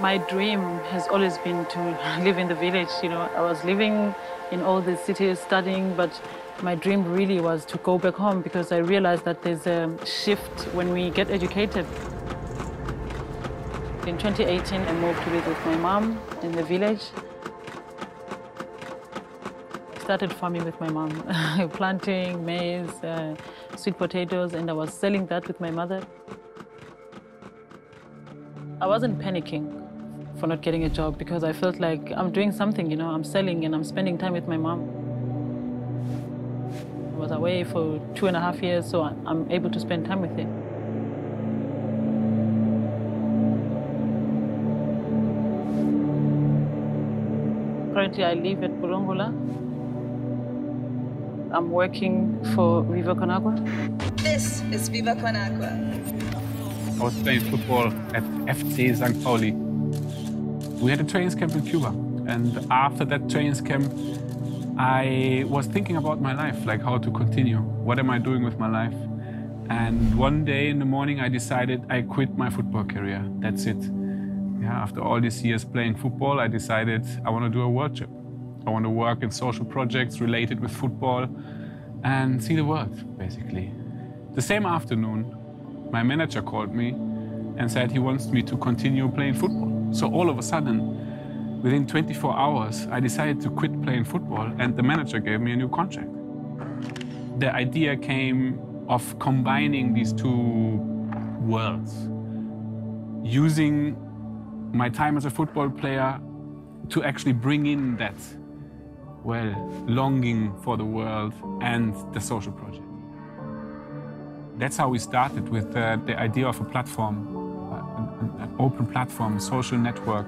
My dream has always been to live in the village. You know, I was living in all the cities studying, but my dream really was to go back home because I realized that there's a shift when we get educated. In 2018, I moved to live with my mom in the village. I started farming with my mom, planting maize, sweet potatoes, and I was selling that with my mother. I wasn't panicking for not getting a job because I felt like I'm doing something, you know, I'm selling and I'm spending time with my mom. I was away for 2.5 years, so I'm able to spend time with her. Currently, I live at Bulongola. I'm working for Viva con Agua. This is Viva con Agua. I was playing football at FC St. Pauli. We had a training camp in Cuba, and after that training camp, I was thinking about my life, like how to continue. What am I doing with my life? And one day in the morning, I decided I quit my football career. That's it. Yeah, after all these years playing football, I decided I want to do a world trip. I want to work in social projects related with football and see the world, basically. The same afternoon, my manager called me and said he wants me to continue playing football. So all of a sudden, within 24 hours, I decided to quit playing football and the manager gave me a new contract. The idea came of combining these two worlds, using my time as a football player to actually bring in that, well, longing for the world and the social project. That's how we started with the idea of a platform, an open platform, a social network,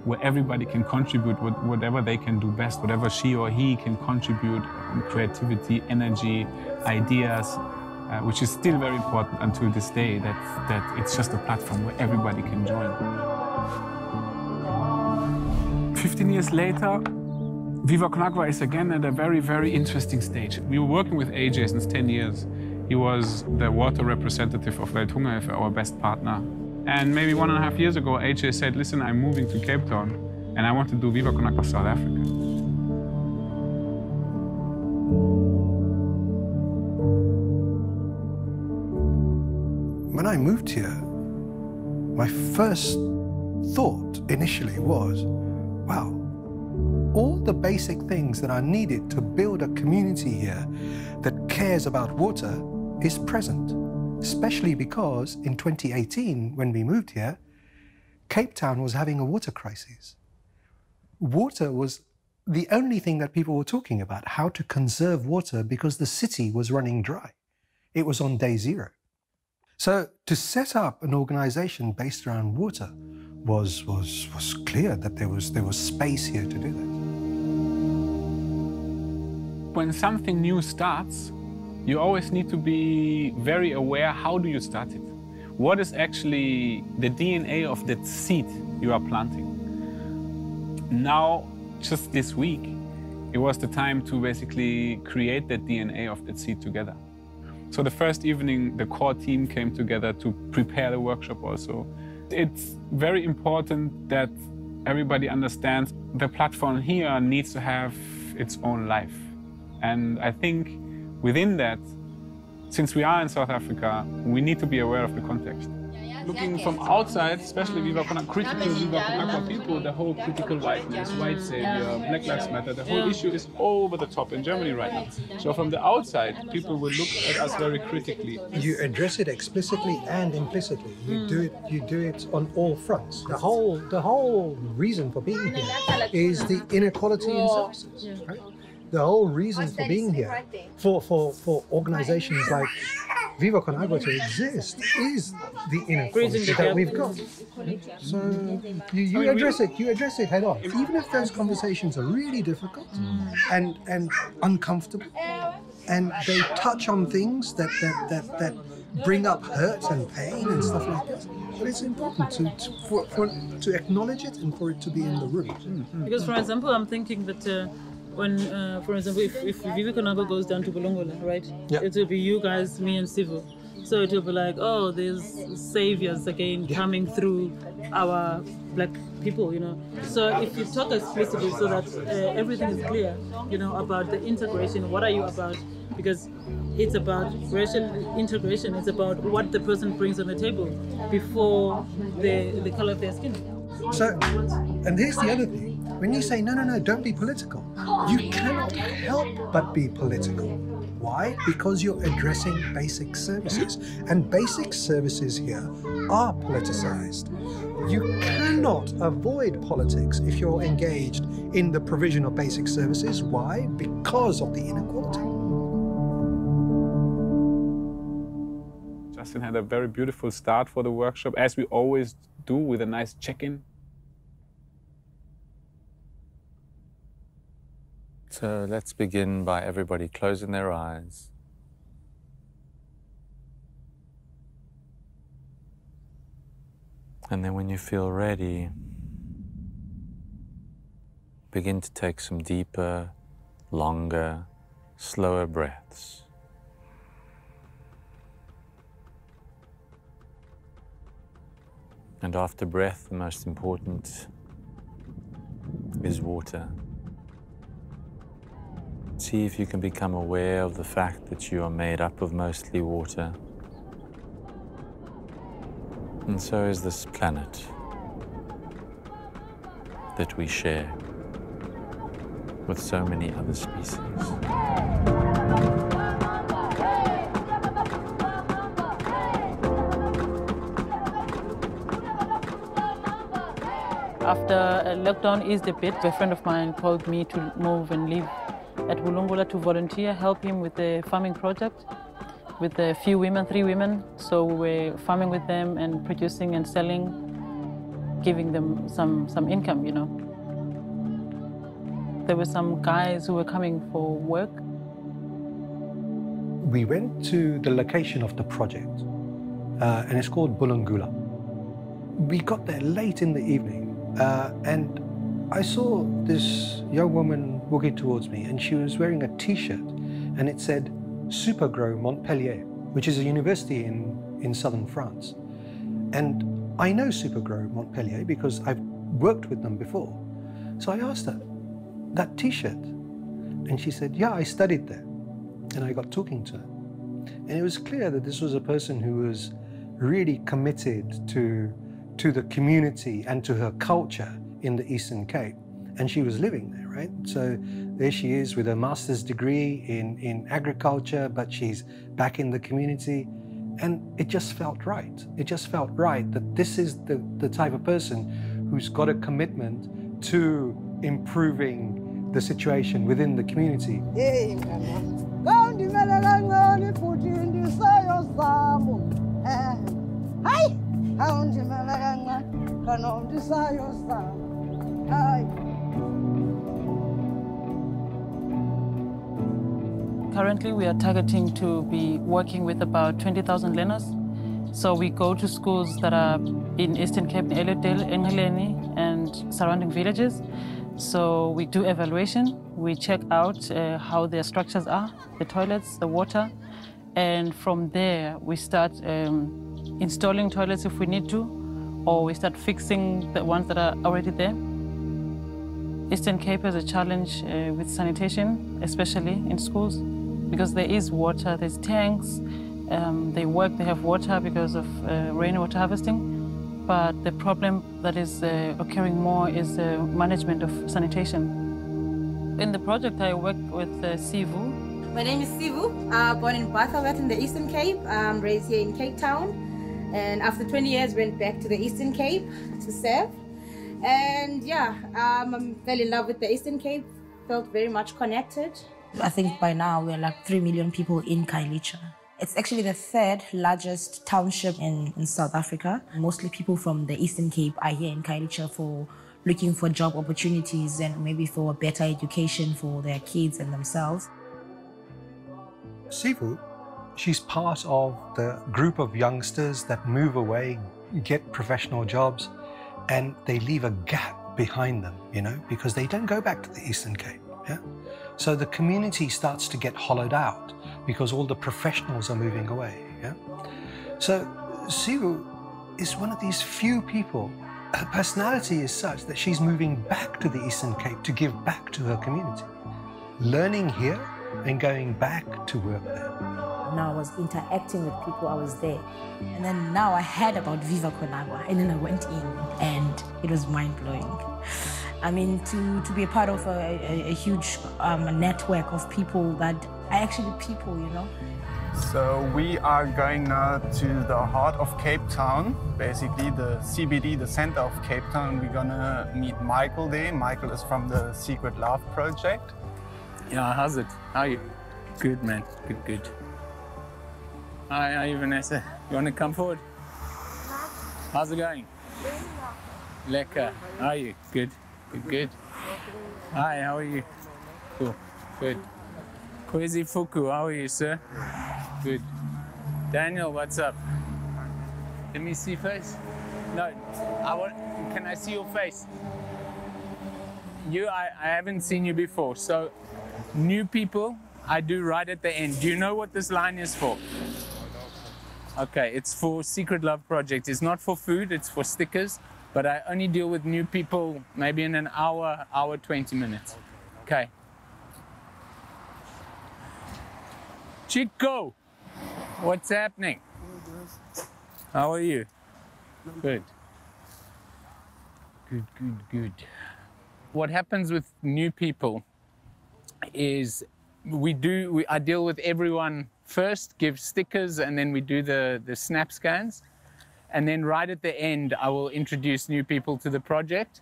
where everybody can contribute with whatever they can do best, whatever she or he can contribute, creativity, energy, ideas, which is still very important until this day, that it's just a platform where everybody can join. 15 years later, Viva con Agua is again at a very, very interesting stage. We were working with AJ since 10 years. He was the water representative of Welthungerhilfe, our best partner. And maybe 1.5 years ago, AJ said, listen, I'm moving to Cape Town and I want to do Viva con Agua South Africa. When I moved here, my first thought initially was, wow, all the basic things that are needed to build a community here that cares about water is present, especially because in 2018, when we moved here, Cape Town was having a water crisis. Water was the only thing that people were talking about, how to conserve water because the city was running dry. It was on day zero. So to set up an organization based around water was clear that there was space here to do that. When something new starts, you always need to be very aware, how do you start it? What is actually the DNA of that seed you are planting? Now, just this week, it was the time to basically create that DNA of that seed together. So the first evening, the core team came together to prepare the workshop also. It's very important that everybody understands the platform here needs to have its own life. And I think within that, since we are in South Africa, we need to be aware of the context. Looking from outside, especially Viva con Agua, critical Viva con Agua people, the whole critical whiteness, white savior, Black Lives Matter, the whole issue is over the top in Germany right now. So from the outside, people will look at us very critically. You address it explicitly and implicitly. You do it on all fronts. The whole reason for being here is the inequality in services. Right? The whole reason for being here, for organizations like Viva con Agua to exist, is the inequality that we've got. So you address it head on. Even if those conversations are really difficult and uncomfortable, and they touch on things that bring up hurt and pain and stuff like that. But it's important to acknowledge it and for it to be in the room. Because, for example, I'm thinking that when, for example, if Viva con Agua goes down to Bulongola, right? Yeah. It will be you guys, me and Sivu. So it will be like, oh, there's saviors again coming through our black people, So if you talk explicitly so that everything is clear, about the integration, what are you about? Because it's about racial integration. It's about what the person brings on the table before the color of their skin. So, and here's the other thing. When you say, no, don't be political, you cannot help but be political. Why? Because you're addressing basic services. And basic services here are politicized. You cannot avoid politics if you're engaged in the provision of basic services. Why? Because of the inequality. Justin had a very beautiful start for the workshop, as we always do, with a nice check-in. So let's begin by everybody closing their eyes. And then when you feel ready, begin to take some deeper, longer, slower breaths. And after breath, the most important is water. See if you can become aware of the fact that you are made up of mostly water. And so is this planet that we share with so many other species. After lockdown eased a bit, a friend of mine called me to move and live at Bulungula to volunteer, help him with the farming project with a few women, 3 women. So we were farming with them and producing and selling, giving them some income, There were some guys who were coming for work. We went to the location of the project, and it's called Bulungula. We got there late in the evening, and I saw this young woman walking towards me, and she was wearing a T-shirt, and it said Supergro Montpellier, which is a university in southern France. And I know Supergro Montpellier because I've worked with them before. So I asked her, that T-shirt? And she said, yeah, I studied there. And I got talking to her. And it was clear that this was a person who was really committed to the community and to her culture in the Eastern Cape. And she was living there, right? So there she is with a master's degree in agriculture, but she's back in the community. And it just felt right. It just felt right that this is the type of person who's got a commitment to improving the situation within the community. Currently, we are targeting to be working with about 20,000 learners. So we go to schools that are in Eastern Cape, Elodale, Engeleni, and surrounding villages. So we do evaluation. We check out how their structures are, the toilets, the water. And from there, we start installing toilets if we need to, or we start fixing the ones that are already there. Eastern Cape has a challenge with sanitation, especially in schools, because there is water, there's tanks, they have water because of rainwater harvesting, but the problem that is occurring more is the management of sanitation. In the project, I work with Sivu. My name is Sivu, born in Barthelwet in the Eastern Cape, raised here in Cape Town, and after 20 years went back to the Eastern Cape to serve. And yeah, I fell in love with the Eastern Cape, felt very much connected. I think by now we're like 3 million people in Khayelitsha. It's actually the 3rd largest township in South Africa. Mostly people from the Eastern Cape are here in Khayelitsha for looking for job opportunities and maybe for a better education for their kids and themselves. Sivu, she's part of the group of youngsters that move away, get professional jobs, and they leave a gap behind them, because they don't go back to the Eastern Cape. Yeah? So the community starts to get hollowed out because all the professionals are moving away. Yeah. So Seeda is one of these few people. Her personality is such that she's moving back to the Eastern Cape to give back to her community, learning here and going back to work there. Now I was interacting with people, I was there. And then now I heard about Viva con Agua, and then I went in, and it was mind-blowing. I mean, to be a part of a huge network of people that are actually people, you know. So we are going now to the heart of Cape Town, basically the CBD, the center of Cape Town. We're gonna meet Michael there. Michael is from the Secret Love Project. Yeah, how's it? How are you? Good, man. Good, good. Hi, Vanessa. You want to come forward? How's it going? Lekker. How are you? Good. Good, good. Hi, how are you? Cool. Good. Kwezi Fuku, how are you, sir? Good. Daniel, what's up? Let me see face. No, can I see your face? I haven't seen you before, so new people, I do right at the end. Do you know what this line is for? Okay, it's for Secret Love Project. It's not for food, it's for stickers, but I only deal with new people maybe in an hour, 20 minutes. Okay. Chico, what's happening? How are you? Good. Good, good, good. What happens with new people is I deal with everyone first, give stickers, and then we do the snap scans. And then right at the end, I will introduce new people to the project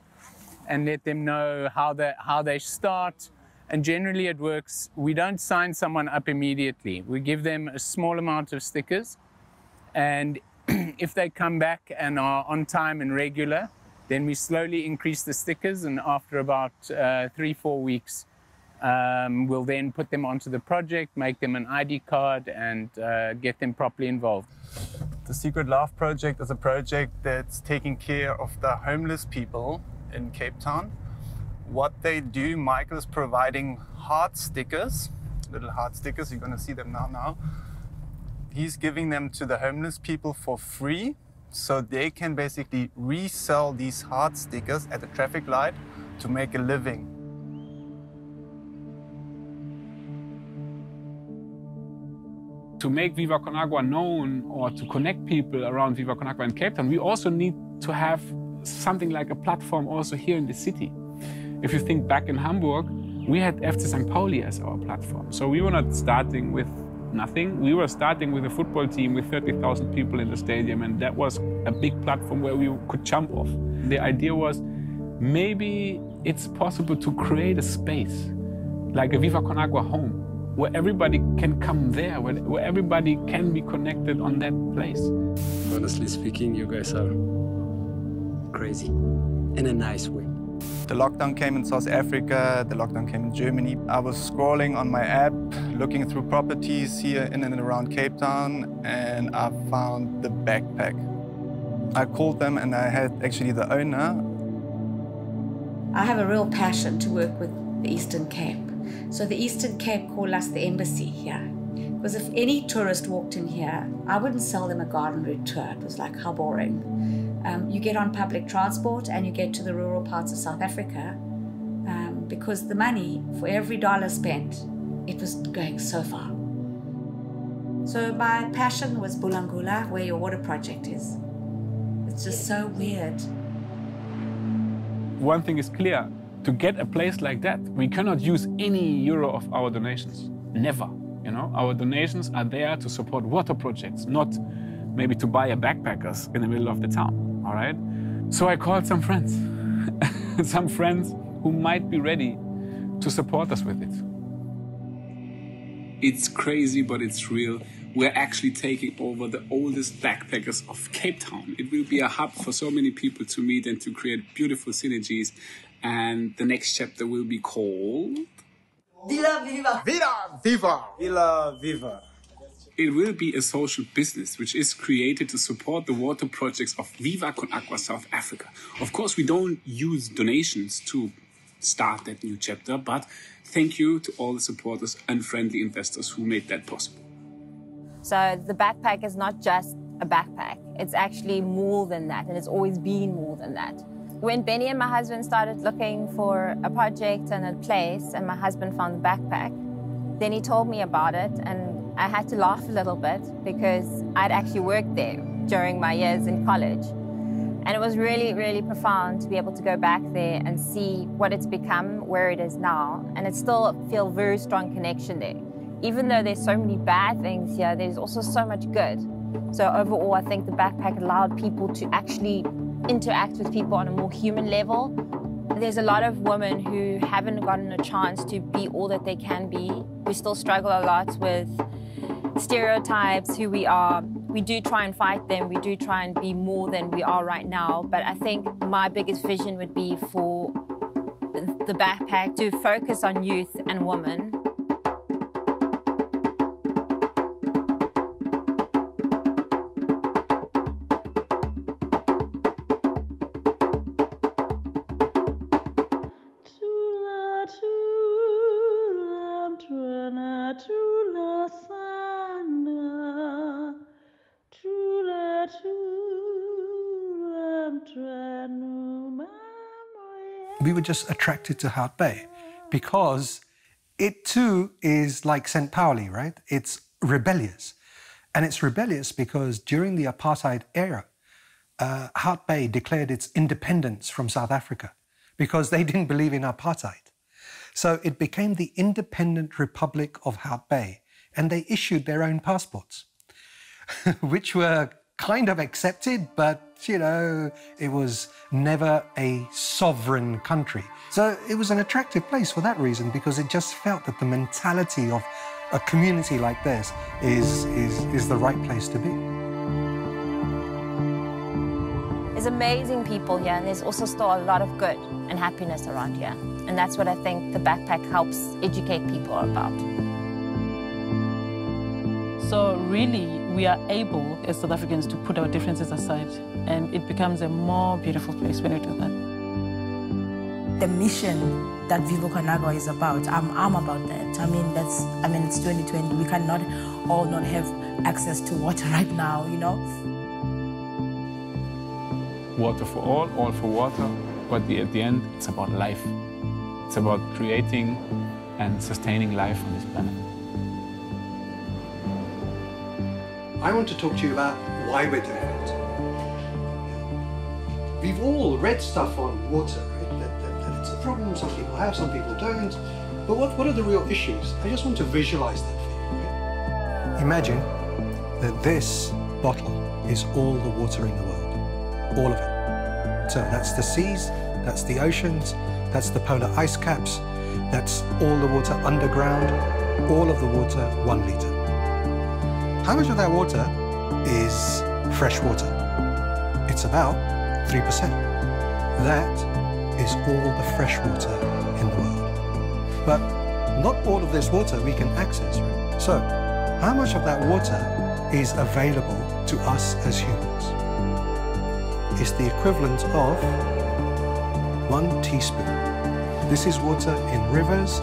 and let them know how they start. And generally it works. We don't sign someone up immediately. We give them a small amount of stickers. And if they come back and are on time and regular, then we slowly increase the stickers. And after about 3-4 weeks, we'll then put them onto the project, make them an ID card, and get them properly involved. The Secret Love Project is a project that's taking care of the homeless people in Cape Town. What they do, Michael is providing heart stickers, little heart stickers, you're going to see them now. He's giving them to the homeless people for free, so they can basically resell these heart stickers at the traffic light to make a living. To make Viva con Agua known or to connect people around Viva con Agua in Cape Town, we also need to have something like a platform also here in the city. If you think back in Hamburg, we had FC St. Pauli as our platform. So we were not starting with nothing. We were starting with a football team with 30,000 people in the stadium, and that was a big platform where we could jump off. The idea was maybe it's possible to create a space like a Viva con Agua home, where everybody can come there, where everybody can be connected on that place. Honestly speaking, you guys are crazy, in a nice way. The lockdown came in South Africa, the lockdown came in Germany. I was scrolling on my app, looking through properties here in and around Cape Town, and I found the backpack. I called them and I had actually the owner. I have a real passion to work with the Eastern Cape. So the Eastern Cape call us the embassy here. Because if any tourist walked in here, I wouldn't sell them a garden route tour. It was like, how boring. You get on public transport and you get to the rural parts of South Africa because the money for every dollar spent, it was going so far. So my passion was Bulangula, where your water project is. It's just so weird. One thing is clear, to get a place like that, we cannot use any euro of our donations. Never, you know? Our donations are there to support water projects, not maybe to buy a backpackers in the middle of the town, all right? So I called some friends, some friends who might be ready to support us with it. It's crazy, but it's real. We're actually taking over the oldest backpackers of Cape Town. It will be a hub for so many people to meet and to create beautiful synergies. And the next chapter will be called... Villa Viva! Villa Viva! Villa Viva! It will be a social business which is created to support the water projects of Viva con Agua South Africa. Of course, we don't use donations to start that new chapter, but thank you to all the supporters and friendly investors who made that possible. So the backpack is not just a backpack. It's actually more than that, and it's always been more than that. When Benny and my husband started looking for a project and a place, and my husband found the backpack, then he told me about it, and I had to laugh a little bit because I'd actually worked there during my years in college. And it was really, really profound to be able to go back there and see what it's become, where it is now, and it still feels a very strong connection there. Even though there's so many bad things here, there's also so much good. So overall, I think the backpack allowed people to actually interact with people on a more human level. There's a lot of women who haven't gotten a chance to be all that they can be. We still struggle a lot with stereotypes, who we are. We do try and fight them. We do try and be more than we are right now. But I think my biggest vision would be for the backpack to focus on youth and women. We were just attracted to Hout Bay because it too is like St. Pauli, right? It's rebellious. And it's rebellious because during the apartheid era, Hout Bay declared its independence from South Africa because they didn't believe in apartheid. So it became the Independent Republic of Hout Bay, and they issued their own passports, which were kind of accepted, but, you know, it was never a sovereign country. So it was an attractive place for that reason, because it just felt that the mentality of a community like this is the right place to be. There's amazing people here, and there's also still a lot of good and happiness around here. And that's what I think the backpack helps educate people about. So really, we are able, as South Africans, to put our differences aside, and it becomes a more beautiful place when we do that. The mission that Viva Conagua is about, I'm about that. I mean, it's 2020. We cannot all not have access to water right now, you know? Water for all for water, but at the end, it's about life. It's about creating and sustaining life on this planet. I want to talk to you about why we're doing it. We've all read stuff on water, right? That it's a problem, some people have, some people don't. But what are the real issues? I just want to visualize that for you. Right? Imagine that this bottle is all the water in the world, all of it. So that's the seas, that's the oceans, that's the polar ice caps, that's all the water underground, all of the water, 1 litre. How much of that water is fresh water? It's about 3%. That is all the fresh water in the world. But not all of this water we can access, right? So, how much of that water is available to us as humans? It's the equivalent of 1 teaspoon. This is water in rivers,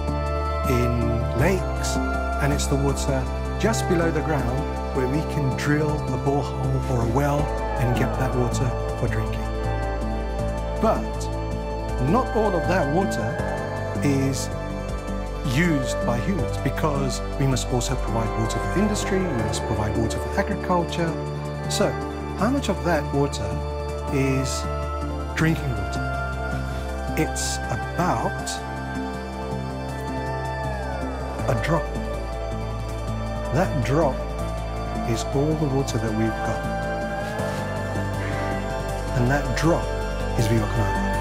in lakes, and it's the water just below the ground where we can drill a borehole or a well and get that water for drinking. But not all of that water is used by humans, because we must also provide water for industry, we must provide water for agriculture. So how much of that water is drinking water? It's about a drop. That drop is all the water that we've got. And that drop is Viva Conagua.